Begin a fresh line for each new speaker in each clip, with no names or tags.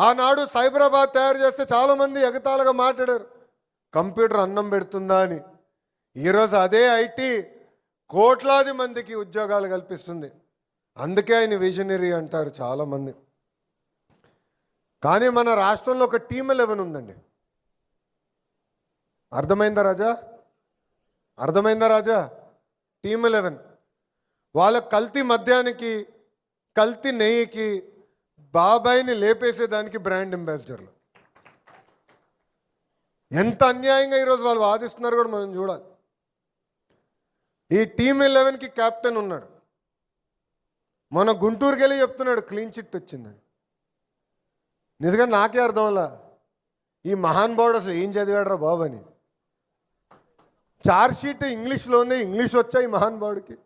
ఆనాడు సైబరాబాద్ తయారు చేస్తే చాలామంది ఎగతాళిగా మాట్లాడారు, కంప్యూటర్ అన్నం పెడుతుందా అని. ఈరోజు అదే ఐటీ కోట్లాది మందికి ఉద్యోగాలు కల్పిస్తుంది. అందుకే ఆయన విజనరీ అంటారు చాలామంది. కానీ మన రాష్ట్రంలో ఒక టీమ్ 11 ఉందండి. అర్థమైందా రాజా? అర్థమైందా రాజా? టీమ్ 11 వాళ్ళ కల్తీ మద్యానికి, కల్తీ నెయ్యికి, బాబాయిని లేపేసేదానికి బ్రాండ్ అంబాసిడర్లు. ఎంత అన్యాయంగా ఈరోజు వాళ్ళు వాదిస్తున్నారు కూడా మనం చూడాలి. ఈ టీమ్ 11కి కెప్టెన్ ఉన్నాడు. మన గుంటూరుకి వెళ్ళి చెప్తున్నాడు క్లీన్ చిట్ వచ్చిందని. నిజంగా నాకే అర్థం అలా, ఈ మహానుభావుడు అసలు ఏం చదివాడరా బాబు అని. ఛార్జ్షీట్ ఇంగ్లీష్లోనే, ఇంగ్లీష్ వచ్చా ఈ మహానుభావుడికి.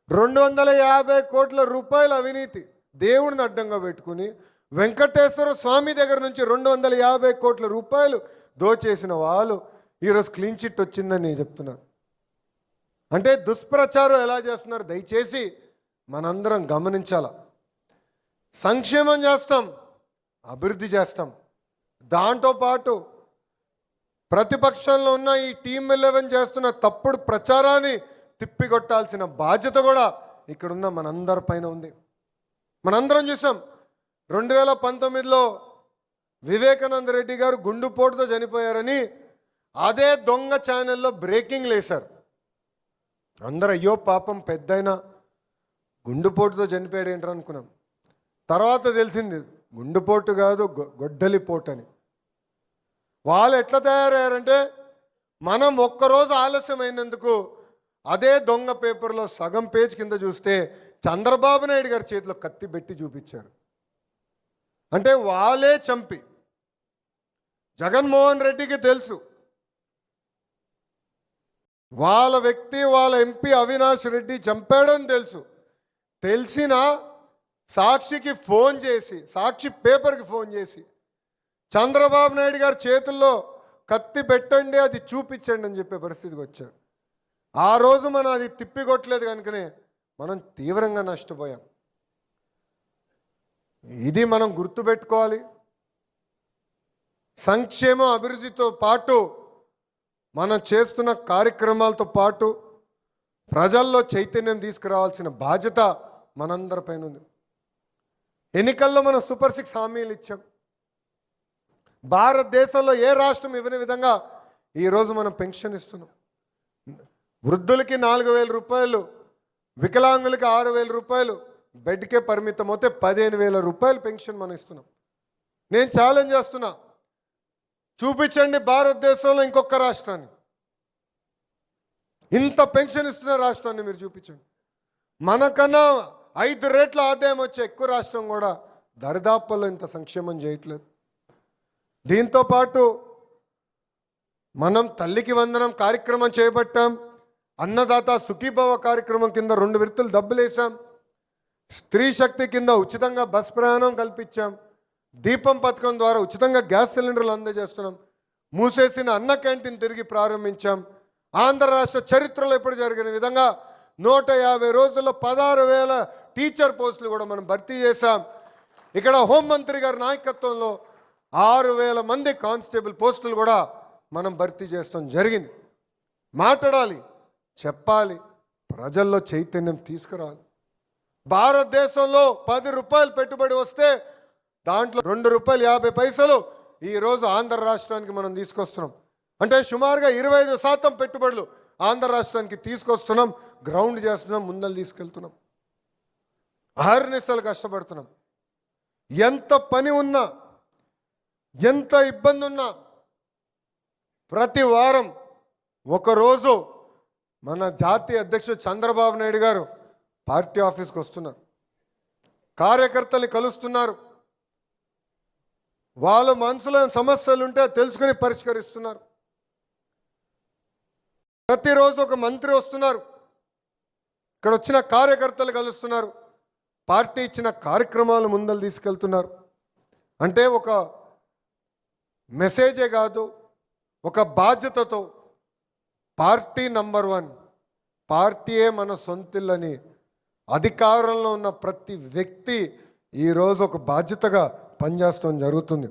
250 కోట్ల రూపాయల అవినీతి దేవుడిని అడ్డంగా పెట్టుకుని వెంకటేశ్వర స్వామి దగ్గర నుంచి 250 కోట్ల రూపాయలు దోచేసిన వాళ్ళు ఈరోజు క్లీన్ చిట్ వచ్చిందని నేను చెప్తున్నాను. అంటే దుష్ప్రచారం ఎలా చేస్తున్నారు దయచేసి మనందరం గమనించాల. సంక్షేమం చేస్తాం, అభివృద్ధి చేస్తాం, దాంతోపాటు ప్రతిపక్షంలో ఉన్న ఈ టీమ్ 11 చేస్తున్న తప్పుడు ప్రచారాన్ని తిప్పికొట్టాల్సిన బాధ్యత కూడా ఇక్కడున్న మనందరి పైన ఉంది. మనందరం చూసాం 2019లో వివేకానంద రెడ్డి గారు గుండుపోటుతో చనిపోయారని అదే దొంగ ఛానల్లో బ్రేకింగ్లు వేశారు. అందరూ అయ్యో పాపం పెద్దయినా గుండుపోటుతో చనిపోయాడు ఏంటారు అనుకున్నాం. తర్వాత తెలిసింది గుండుపోటు కాదు, గొడ్డలిపోటు అని. వాళ్ళు ఎట్లా తయారయ్యారంటే, మనం ఒక్కరోజు ఆలస్యమైనందుకు అదే దొంగ పేపర్లో సగం పేజ్ కింద చూస్తే చంద్రబాబు నాయుడు గారి చేతిలో కత్తి పెట్టి చూపించారు. అంటే వాళ్ళే చంపి, జగన్మోహన్ రెడ్డికి తెలుసు వాళ్ళ వ్యక్తి, వాళ్ళ ఎంపీ అవినాష్ రెడ్డి చంపాడని తెలుసు. తెలిసిన సాక్షికి ఫోన్ చేసి, సాక్షి పేపర్కి ఫోన్ చేసి చంద్రబాబు నాయుడు గారి చేతుల్లో కత్తి పెట్టండి, అది చూపించండి అని చెప్పే పరిస్థితికి వచ్చారు. ఆ రోజు మనం అది తిప్పికొట్టలేదు కనుకనే మనం తీవ్రంగా నష్టపోయాం. ఇది మనం గుర్తుపెట్టుకోవాలి. సంక్షేమ అభివృద్ధితో పాటు మనం చేస్తున్న కార్యక్రమాలతో పాటు ప్రజల్లో చైతన్యం తీసుకురావాల్సిన బాధ్యత మనందరిపైన ఉంది. ఎన్నికల్లో మనం సూపర్ 6 హామీలు ఇచ్చాం. భారతదేశంలో ఏ రాష్ట్రం ఇవ్వని విధంగా ఈరోజు మనం పెన్షన్ ఇస్తున్నాం. వృద్ధులకి 4,000 రూపాయలు, వికలాంగులకి 6,000 రూపాయలు, బెడ్కే పరిమితం అవుతే 15,000 రూపాయలు పెన్షన్ మనం ఇస్తున్నాం. నేను ఛాలెంజ్ చేస్తున్నా, చూపించండి భారతదేశంలో ఇంకొక రాష్ట్రాన్ని, ఇంత పెన్షన్ ఇస్తున్న రాష్ట్రాన్ని మీరు చూపించండి. మనకన్నా 5 రెట్ల ఆదాయం వచ్చే ఎక్కువ రాష్ట్రం కూడా దరిదాపుల్లో ఇంత సంక్షేమం చేయట్లేదు. దీంతోపాటు మనం తల్లికి వందనం కార్యక్రమం చేపట్టాం. అన్నదాత సుఖీభవ కార్యక్రమం కింద 2 విడతలు డబ్బులు వేసాం. స్త్రీ శక్తి కింద ఉచితంగా బస్ ప్రయాణం కల్పించాం. దీపం పథకం ద్వారా ఉచితంగా గ్యాస్ సిలిండర్లు అందజేస్తున్నాం. మూసేసిన అన్న క్యాంటీన్ తిరిగి ప్రారంభించాం. ఆంధ్ర రాష్ట్ర చరిత్రలో ఎప్పుడు జరిగిన విధంగా 150 రోజుల్లో 16,000 టీచర్ పోస్టులు కూడా మనం భర్తీ చేశాం. ఇక్కడ హోంమంత్రి గారి నాయకత్వంలో 6,000 మంది కానిస్టేబుల్ పోస్టులు కూడా మనం భర్తీ చేస్తాం జరిగింది. మాట్లాడాలి, చెప్పాలి, ప్రజల్లో చైతన్యం తీసుకురావాలి. భారతదేశంలో 10 రూపాయలు పెట్టుబడి వస్తే దాంట్లో ₹2.50 ఈరోజు ఆంధ్ర రాష్ట్రానికి మనం తీసుకొస్తున్నాం. అంటే సుమారుగా 25% పెట్టుబడులు ఆంధ్ర రాష్ట్రానికి తీసుకొస్తున్నాం, గ్రౌండ్ చేస్తున్నాం, ముందలు తీసుకెళ్తున్నాం. అహర్నిశలు కష్టపడుతున్నాం. ఎంత పని ఉన్నా, ఎంత ఇబ్బంది ఉన్నా ప్రతి వారం ఒకరోజు మన జాతీయ అధ్యక్షుడు చంద్రబాబు నాయుడు గారు పార్టీ ఆఫీస్కి వస్తున్నారు, కార్యకర్తల్ని కలుస్తున్నారు, వాళ్ళ మనసులో సమస్యలు ఉంటే తెలుసుకుని పరిష్కరిస్తున్నారు. ప్రతిరోజు ఒక మంత్రి వస్తున్నారు, ఇక్కడ వచ్చిన కార్యకర్తలు కలుస్తున్నారు, పార్టీ ఇచ్చిన కార్యక్రమాలు ముందలు తీసుకెళ్తున్నారు. అంటే ఒక మెసేజే కాదు, ఒక బాధ్యతతో పార్టీ నంబర్ 1, పార్టీయే మన సొంతిల్లని అధికారంలో ఉన్న ప్రతి వ్యక్తి ఈరోజు ఒక బాధ్యతగా పనిచేస్తాం జరుగుతుంది.